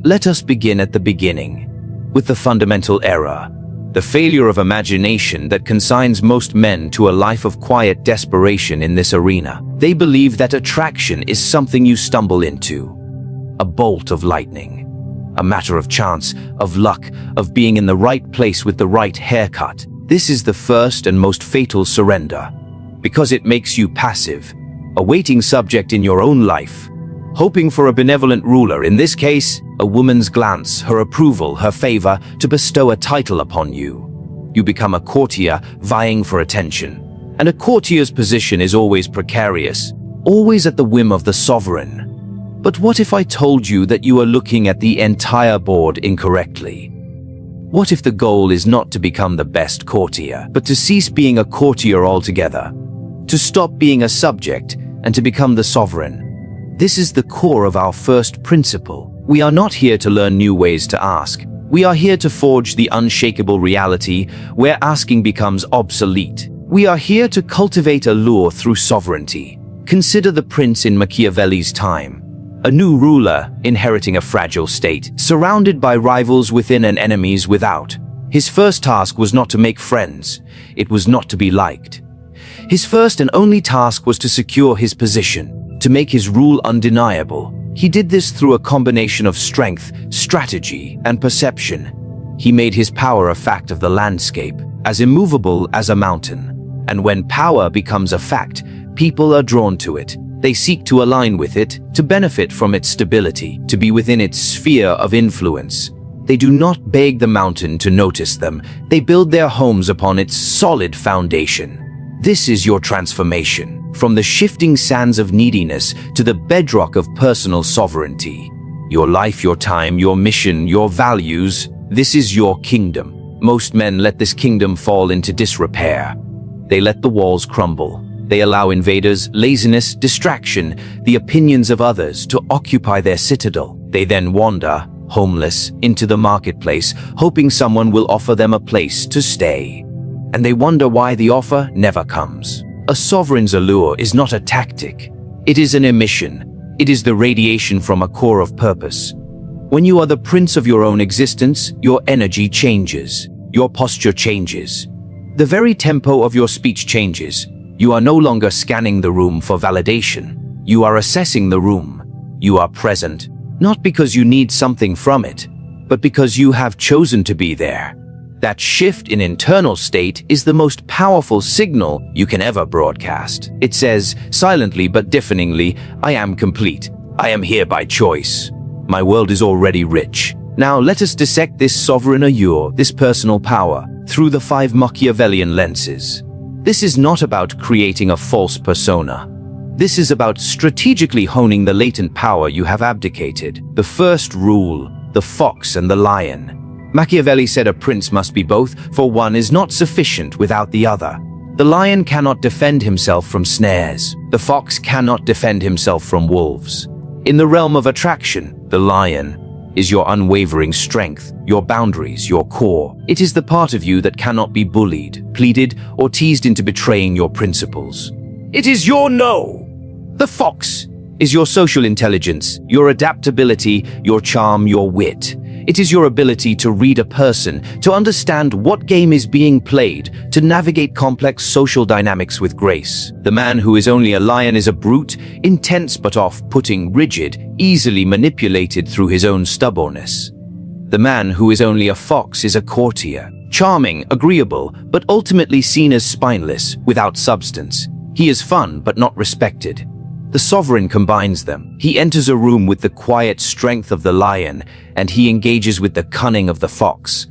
Let us begin at the beginning, with the fundamental error, the failure of imagination that consigns most men to a life of quiet desperation in this arena. They believe that attraction is something you stumble into, a bolt of lightning, a matter of chance, of luck, of being in the right place with the right haircut. This is the first and most fatal surrender, because it makes you passive, a waiting subject in your own life, hoping for a benevolent ruler, in this case, a woman's glance, her approval, her favor, to bestow a title upon you. You become a courtier vying for attention. And a courtier's position is always precarious, always at the whim of the sovereign. But what if I told you that you are looking at the entire board incorrectly? What if the goal is not to become the best courtier, but to cease being a courtier altogether? To stop being a subject and to become the sovereign? This is the core of our first principle. We are not here to learn new ways to ask. We are here to forge the unshakable reality where asking becomes obsolete. We are here to cultivate a lure through sovereignty. Consider the prince in Machiavelli's time. A new ruler inheriting a fragile state, surrounded by rivals within and enemies without. His first task was not to make friends. It was not to be liked. His first and only task was to secure his position, to make his rule undeniable. He did this through a combination of strength, strategy, and perception. He made his power a fact of the landscape, as immovable as a mountain. And when power becomes a fact, people are drawn to it. They seek to align with it, to benefit from its stability, to be within its sphere of influence. They do not beg the mountain to notice them. They build their homes upon its solid foundation. This is your transformation, from the shifting sands of neediness to the bedrock of personal sovereignty. Your life, your time, your mission, your values, this is your kingdom. Most men let this kingdom fall into disrepair. They let the walls crumble. They allow invaders, laziness, distraction, the opinions of others to occupy their citadel. They then wander, homeless, into the marketplace, hoping someone will offer them a place to stay. And they wonder why the offer never comes. A sovereign's allure is not a tactic. It is an emission. It is the radiation from a core of purpose. When you are the prince of your own existence, your energy changes. Your posture changes. The very tempo of your speech changes. You are no longer scanning the room for validation. You are assessing the room. You are present, not because you need something from it, but because you have chosen to be there. That shift in internal state is the most powerful signal you can ever broadcast. It says, silently but deafeningly, I am complete. I am here by choice. My world is already rich. Now let us dissect this sovereign allure, this personal power, through the 5 Machiavellian lenses. This is not about creating a false persona. This is about strategically honing the latent power you have abdicated. The first rule, the fox and the lion. Machiavelli said a prince must be both, for one is not sufficient without the other. The lion cannot defend himself from snares. The fox cannot defend himself from wolves. In the realm of attraction, the lion is your unwavering strength, your boundaries, your core. It is the part of you that cannot be bullied, pleaded, or teased into betraying your principles. It is your no. The fox is your social intelligence, your adaptability, your charm, your wit. It is your ability to read a person, to understand what game is being played, to navigate complex social dynamics with grace. The man who is only a lion is a brute, intense but off-putting, rigid, easily manipulated through his own stubbornness. The man who is only a fox is a courtier, charming, agreeable, but ultimately seen as spineless, without substance. He is fun but not respected. The sovereign combines them. He enters a room with the quiet strength of the lion, and he engages with the cunning of the fox.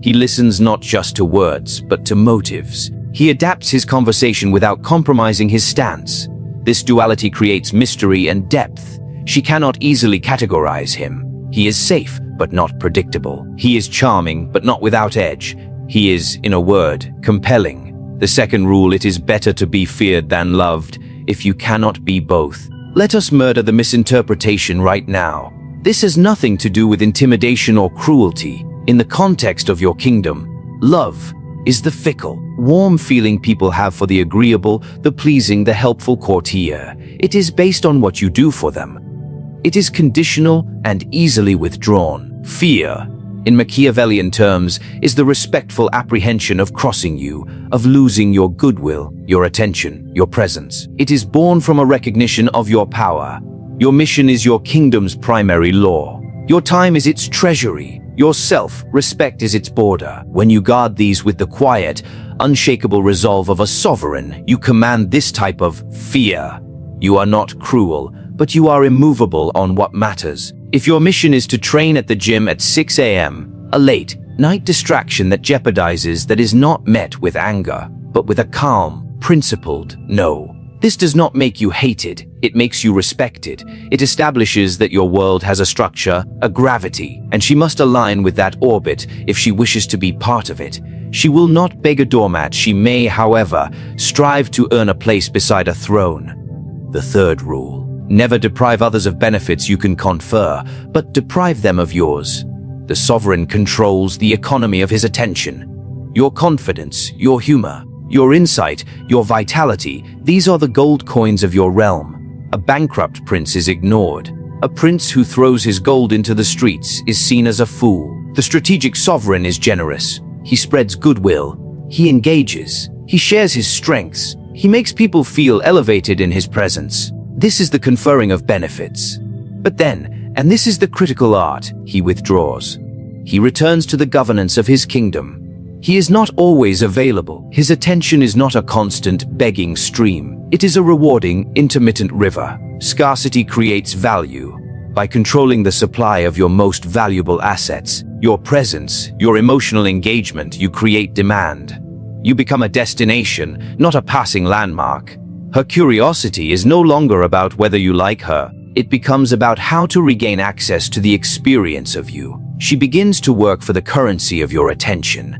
He listens not just to words, but to motives. He adapts his conversation without compromising his stance. This duality creates mystery and depth. She cannot easily categorize him. He is safe, but not predictable. He is charming, but not without edge. He is, in a word, compelling. The second rule, it is better to be feared than loved. If you cannot be both, let us murder the misinterpretation right now. This has nothing to do with intimidation or cruelty. In the context of your kingdom, love is the fickle, warm feeling people have for the agreeable, the pleasing, the helpful courtier. It is based on what you do for them. It is conditional and easily withdrawn. Fear, in Machiavellian terms, is the respectful apprehension of crossing you, of losing your goodwill, your attention, your presence. It is born from a recognition of your power. Your mission is your kingdom's primary law. Your time is its treasury. Your self-respect is its border. When you guard these with the quiet, unshakable resolve of a sovereign, you command this type of fear. You are not cruel, but you are immovable on what matters. If your mission is to train at the gym at 6 a.m., a late-night distraction that jeopardizes that is not met with anger, but with a calm, principled no. This does not make you hated, it makes you respected. It establishes that your world has a structure, a gravity, and she must align with that orbit if she wishes to be part of it. She will not beg a doormat. She may, however, strive to earn a place beside a throne. The third rule: never deprive others of benefits you can confer, but deprive them of yours. The sovereign controls the economy of his attention. Your confidence, your humor, your insight, your vitality, these are the gold coins of your realm. A bankrupt prince is ignored. A prince who throws his gold into the streets is seen as a fool. The strategic sovereign is generous. He spreads goodwill. He engages. He shares his strengths. He makes people feel elevated in his presence. This is the conferring of benefits. But then, and this is the critical art, he withdraws. He returns to the governance of his kingdom. He is not always available. His attention is not a constant, begging stream. It is a rewarding, intermittent river. Scarcity creates value. By controlling the supply of your most valuable assets, your presence, your emotional engagement, you create demand. You become a destination, not a passing landmark. Her curiosity is no longer about whether you like her. It becomes about how to regain access to the experience of you. She begins to work for the currency of your attention.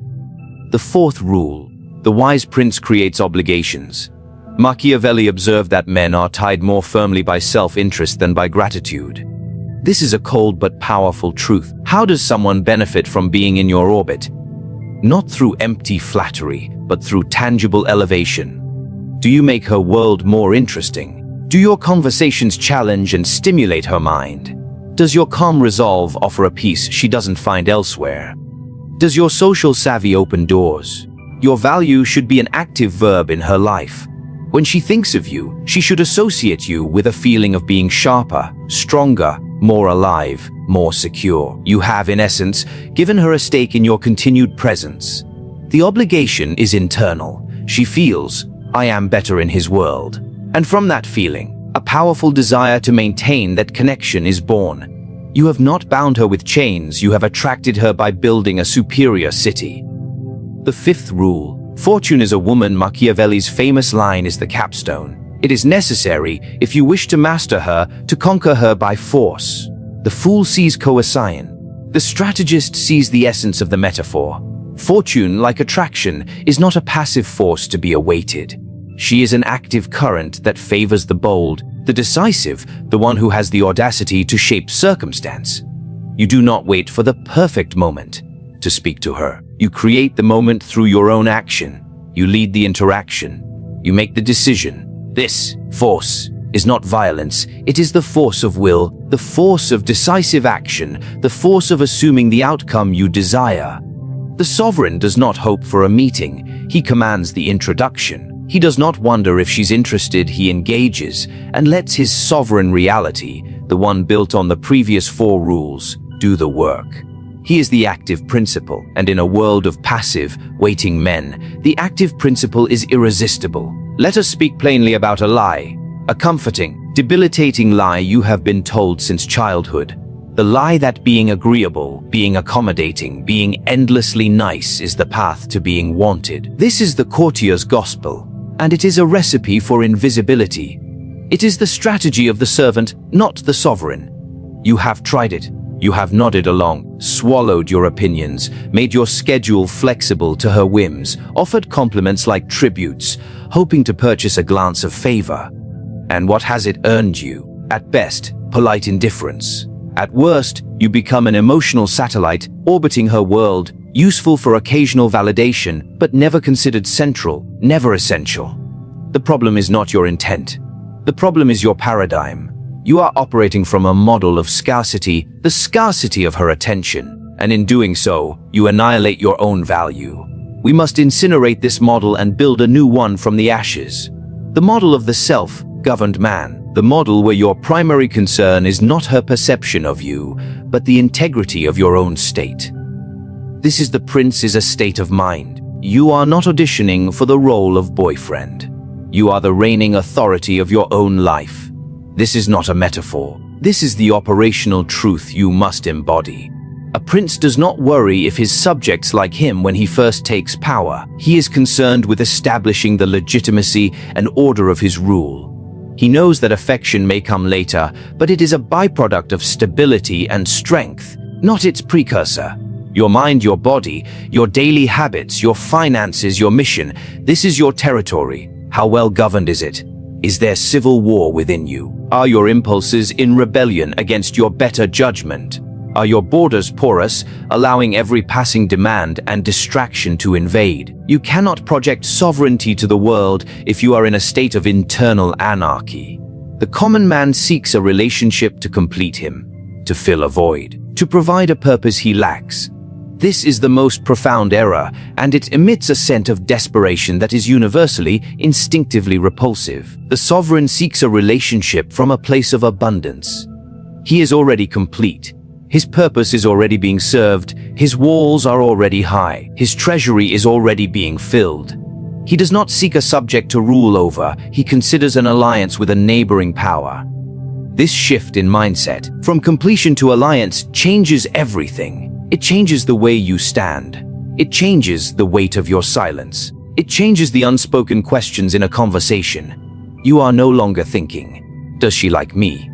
The fourth rule: the wise prince creates obligations. Machiavelli observed that men are tied more firmly by self-interest than by gratitude. This is a cold but powerful truth. How does someone benefit from being in your orbit? Not through empty flattery, but through tangible elevation. Do you make her world more interesting? Do your conversations challenge and stimulate her mind? Does your calm resolve offer a peace she doesn't find elsewhere? Does your social savvy open doors? Your value should be an active verb in her life. When she thinks of you, she should associate you with a feeling of being sharper, stronger, more alive, more secure. You have, in essence, given her a stake in your continued presence. The obligation is internal. She feels, I am better in his world. And from that feeling, a powerful desire to maintain that connection is born. You have not bound her with chains, you have attracted her by building a superior city. The fifth rule: fortune is a woman. Machiavelli's famous line is the capstone. It is necessary, if you wish to master her, to conquer her by force. The fool sees coercion. The strategist sees the essence of the metaphor. Fortune, like attraction, is not a passive force to be awaited. She is an active current that favors the bold, the decisive, the one who has the audacity to shape circumstance. You do not wait for the perfect moment to speak to her. You create the moment through your own action. You lead the interaction. You make the decision. This force is not violence. It is the force of will, the force of decisive action, the force of assuming the outcome you desire. The sovereign does not hope for a meeting. He commands the introduction. He does not wonder if she's interested. He engages and lets his sovereign reality, the one built on the previous four rules, do the work. He is the active principle, and in a world of passive, waiting men, the active principle is irresistible. Let us speak plainly about a lie, a comforting, debilitating lie you have been told since childhood. The lie that being agreeable, being accommodating, being endlessly nice is the path to being wanted. This is the courtier's gospel. And it is a recipe for invisibility. It is the strategy of the servant, not the sovereign. You have tried it. You have nodded along, swallowed your opinions, made your schedule flexible to her whims, offered compliments like tributes, hoping to purchase a glance of favor. And what has it earned you? At best, polite indifference. At worst, you become an emotional satellite orbiting her world, useful for occasional validation, but never considered central, never essential. The problem is not your intent. The problem is your paradigm. You are operating from a model of scarcity, the scarcity of her attention, and in doing so, you annihilate your own value. We must incinerate this model and build a new one from the ashes. The model of the self-governed man, the model where your primary concern is not her perception of you, but the integrity of your own state. This is the prince's state of mind. You are not auditioning for the role of boyfriend. You are the reigning authority of your own life. This is not a metaphor. This is the operational truth you must embody. A prince does not worry if his subjects like him when he first takes power. He is concerned with establishing the legitimacy and order of his rule. He knows that affection may come later, but it is a byproduct of stability and strength, not its precursor. Your mind, your body, your daily habits, your finances, your mission, this is your territory. How well governed is it? Is there civil war within you? Are your impulses in rebellion against your better judgment? Are your borders porous, allowing every passing demand and distraction to invade? You cannot project sovereignty to the world if you are in a state of internal anarchy. The common man seeks a relationship to complete him, to fill a void, to provide a purpose he lacks. This is the most profound error, and it emits a scent of desperation that is universally, instinctively repulsive. The sovereign seeks a relationship from a place of abundance. He is already complete. His purpose is already being served. His walls are already high. His treasury is already being filled. He does not seek a subject to rule over. He considers an alliance with a neighboring power. This shift in mindset, from completion to alliance, changes everything. It changes the way you stand. It changes the weight of your silence. It changes the unspoken questions in a conversation. You are no longer thinking, does she like me?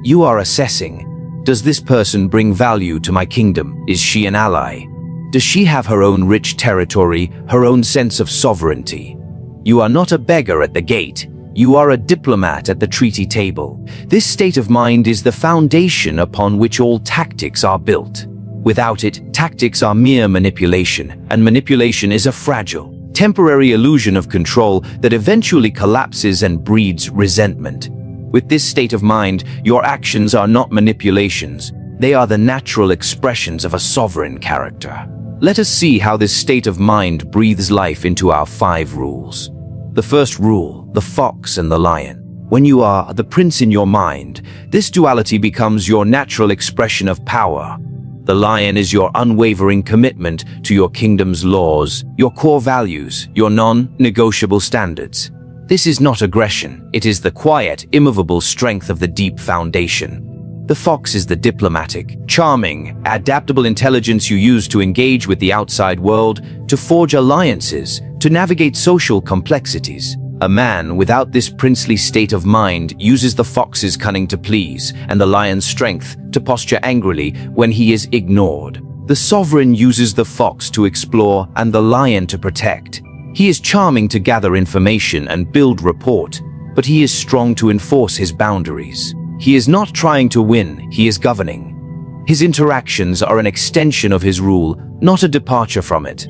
You are assessing, does this person bring value to my kingdom? Is she an ally? Does she have her own rich territory, her own sense of sovereignty? You are not a beggar at the gate. You are a diplomat at the treaty table. This state of mind is the foundation upon which all tactics are built. Without it, tactics are mere manipulation, and manipulation is a fragile, temporary illusion of control that eventually collapses and breeds resentment. With this state of mind, your actions are not manipulations. They are the natural expressions of a sovereign character. Let us see how this state of mind breathes life into our 5 rules. The first rule, the fox and the lion. When you are the prince in your mind, this duality becomes your natural expression of power. The lion is your unwavering commitment to your kingdom's laws, your core values, your non-negotiable standards. This is not aggression. It is the quiet, immovable strength of the deep foundation. The fox is the diplomatic, charming, adaptable intelligence you use to engage with the outside world, to forge alliances, to navigate social complexities. A man without this princely state of mind uses the fox's cunning to please and the lion's strength to posture angrily when he is ignored. The sovereign uses the fox to explore and the lion to protect. He is charming to gather information and build rapport, but he is strong to enforce his boundaries. He is not trying to win, he is governing. His interactions are an extension of his rule, not a departure from it.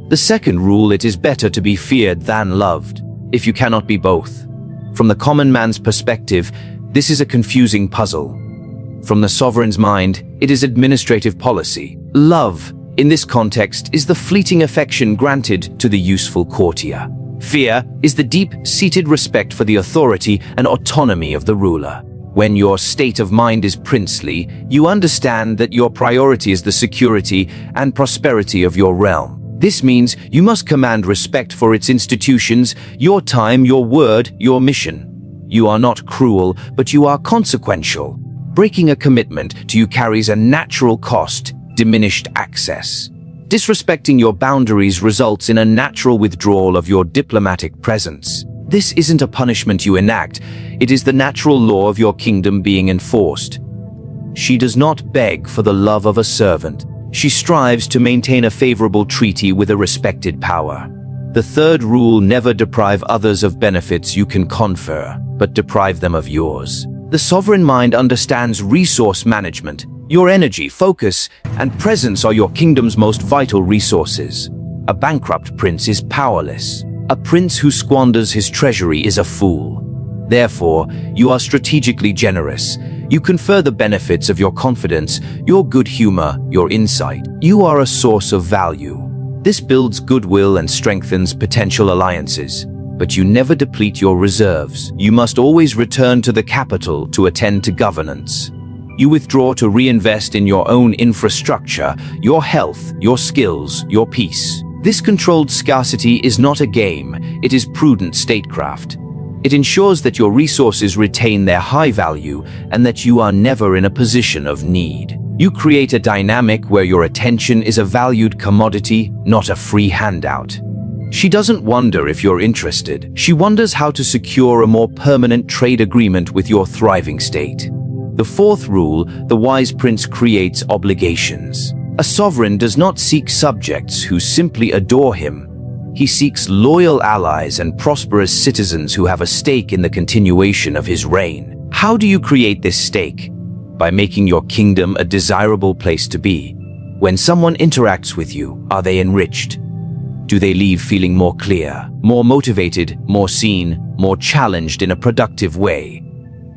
The second rule, it is better to be feared than loved. If you cannot be both. From the common man's perspective, this is a confusing puzzle. From the sovereign's mind, it is administrative policy. Love, in this context, is the fleeting affection granted to the useful courtier. Fear is the deep-seated respect for the authority and autonomy of the ruler. When your state of mind is princely, you understand that your priority is the security and prosperity of your realm. This means you must command respect for its institutions, your time, your word, your mission. You are not cruel, but you are consequential. Breaking a commitment to you carries a natural cost, diminished access. Disrespecting your boundaries results in a natural withdrawal of your diplomatic presence. This isn't a punishment you enact, it is the natural law of your kingdom being enforced. She does not beg for the love of a servant. She strives to maintain a favorable treaty with a respected power. The third rule, never deprive others of benefits you can confer, but deprive them of yours. The sovereign mind understands resource management. Your energy, focus, and presence are your kingdom's most vital resources. A bankrupt prince is powerless. A prince who squanders his treasury is a fool. Therefore, you are strategically generous. You confer the benefits of your confidence, your good humor, your insight. You are a source of value. This builds goodwill and strengthens potential alliances. But you never deplete your reserves. You must always return to the capital to attend to governance. You withdraw to reinvest in your own infrastructure, your health, your skills, your peace. This controlled scarcity is not a game, it is prudent statecraft. It ensures that your resources retain their high value and that you are never in a position of need. You create a dynamic where your attention is a valued commodity, not a free handout. She doesn't wonder if you're interested. She wonders how to secure a more permanent trade agreement with your thriving state. The fourth rule, the wise prince creates obligations. A sovereign does not seek subjects who simply adore him. He seeks loyal allies and prosperous citizens who have a stake in the continuation of his reign. How do you create this stake? By making your kingdom a desirable place to be. When someone interacts with you, are they enriched? Do they leave feeling more clear, more motivated, more seen, more challenged in a productive way?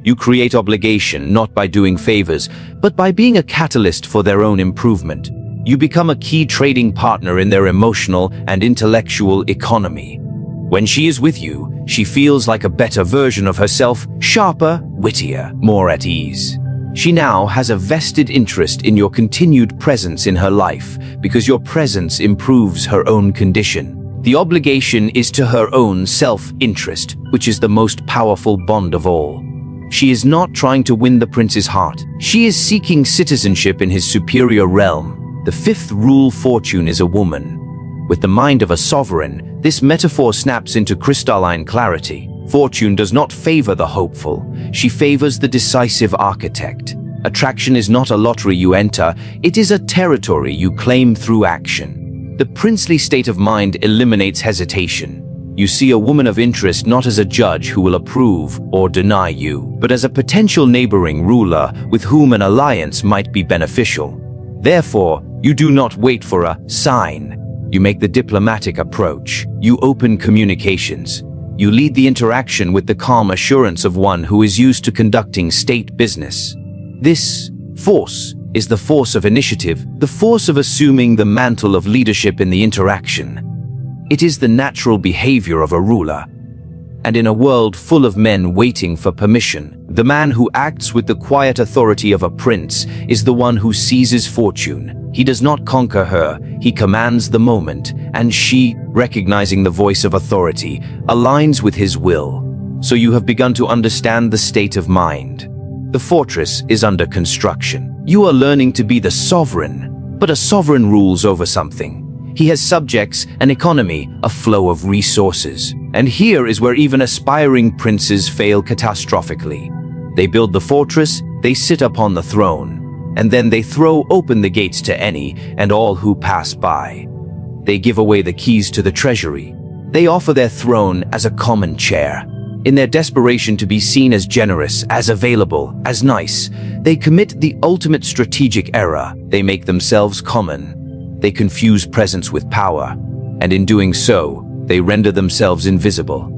You create obligation not by doing favors, but by being a catalyst for their own improvement. You become a key trading partner in their emotional and intellectual economy. When she is with you, she feels like a better version of herself, sharper, wittier, more at ease. She now has a vested interest in your continued presence in her life because your presence improves her own condition. The obligation is to her own self-interest, which is the most powerful bond of all. She is not trying to win the prince's heart. She is seeking citizenship in his superior realm. The fifth rule, fortune is a woman. With the mind of a sovereign, this metaphor snaps into crystalline clarity. Fortune does not favor the hopeful. She favors the decisive architect. Attraction is not a lottery you enter. It is a territory you claim through action. The princely state of mind eliminates hesitation. You see a woman of interest not as a judge who will approve or deny you, but as a potential neighboring ruler with whom an alliance might be beneficial. Therefore, you do not wait for a sign. You make the diplomatic approach. You open communications. You lead the interaction with the calm assurance of one who is used to conducting state business. This force is the force of initiative, the force of assuming the mantle of leadership in the interaction. It is the natural behavior of a ruler. And in a world full of men waiting for permission, the man who acts with the quiet authority of a prince is the one who seizes fortune. He does not conquer her, he commands the moment, and she, recognizing the voice of authority, aligns with his will. So you have begun to understand the state of mind. The fortress is under construction. You are learning to be the sovereign, but a sovereign rules over something. He has subjects, an economy, a flow of resources. And here is where even aspiring princes fail catastrophically. They build the fortress, they sit upon the throne, and then they throw open the gates to any and all who pass by. They give away the keys to the treasury. They offer their throne as a common chair. In their desperation to be seen as generous, as available, as nice, they commit the ultimate strategic error. They make themselves common. They confuse presence with power, and in doing so, they render themselves invisible.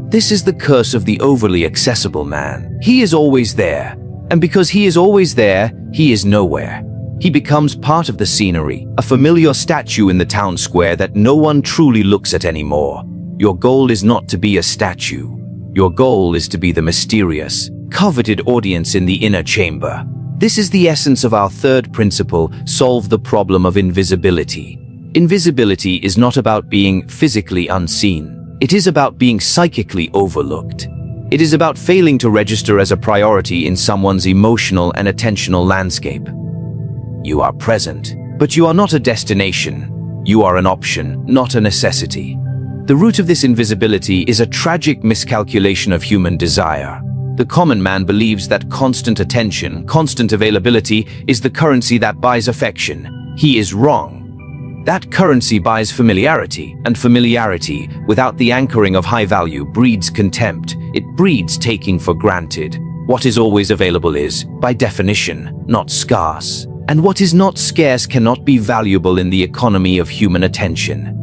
This is the curse of the overly accessible man. He is always there, and because he is always there, he is nowhere. He becomes part of the scenery, a familiar statue in the town square that no one truly looks at anymore. Your goal is not to be a statue. Your goal is to be the mysterious, coveted audience in the inner chamber. This is the essence of our third principle, solve the problem of invisibility. Invisibility is not about being physically unseen. It is about being psychically overlooked. It is about failing to register as a priority in someone's emotional and attentional landscape. You are present, but you are not a destination. You are an option, not a necessity. The root of this invisibility is a tragic miscalculation of human desire. The common man believes that constant attention, constant availability is the currency that buys affection. He is wrong. That currency buys familiarity, and familiarity, without the anchoring of high value, breeds contempt. It breeds taking for granted. What is always available is, by definition, not scarce. And what is not scarce cannot be valuable in the economy of human attention.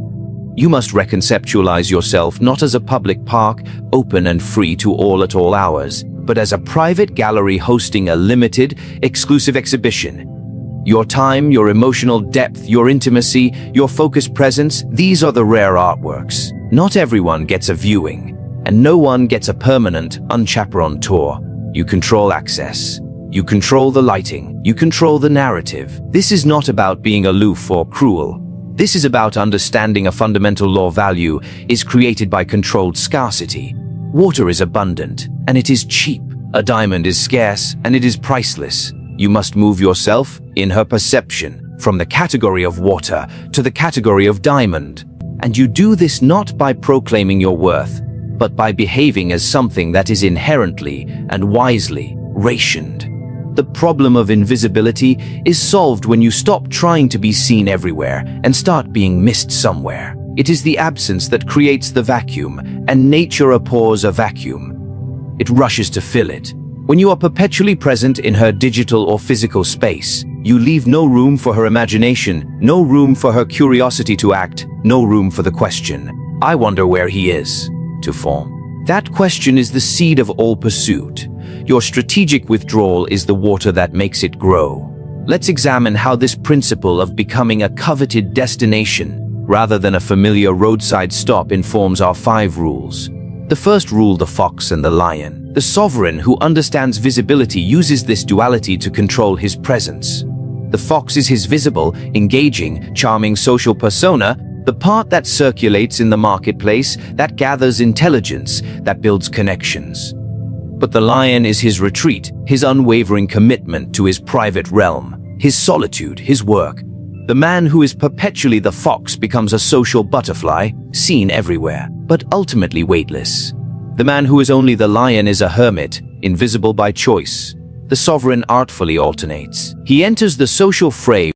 You must reconceptualize yourself not as a public park, open and free to all at all hours, but as a private gallery hosting a limited, exclusive exhibition. Your time, your emotional depth, your intimacy, your focused presence, these are the rare artworks. Not everyone gets a viewing, and no one gets a permanent, unchaperoned tour. You control access. You control the lighting. You control the narrative. This is not about being aloof or cruel. This is about understanding a fundamental law: value is created by controlled scarcity. Water is abundant, and it is cheap. A diamond is scarce, and it is priceless. You must move yourself, in her perception, from the category of water to the category of diamond. And you do this not by proclaiming your worth, but by behaving as something that is inherently and wisely rationed. The problem of invisibility is solved when you stop trying to be seen everywhere and start being missed somewhere. It is the absence that creates the vacuum, and nature abhors a vacuum. It rushes to fill it. When you are perpetually present in her digital or physical space, you leave no room for her imagination, no room for her curiosity to act, no room for the question, "I wonder where he is," to form. That question is the seed of all pursuit. Your strategic withdrawal is the water that makes it grow. Let's examine how this principle of becoming a coveted destination rather than a familiar roadside stop informs our 5 rules. The first rule: the fox and the lion. The sovereign who understands visibility uses this duality to control his presence. The fox is his visible, engaging, charming social persona, the part that circulates in the marketplace, that gathers intelligence, that builds connections. But the lion is his retreat, his unwavering commitment to his private realm, his solitude, his work. The man who is perpetually the fox becomes a social butterfly, seen everywhere, but ultimately weightless. The man who is only the lion is a hermit, invisible by choice. The sovereign artfully alternates. He enters the social fray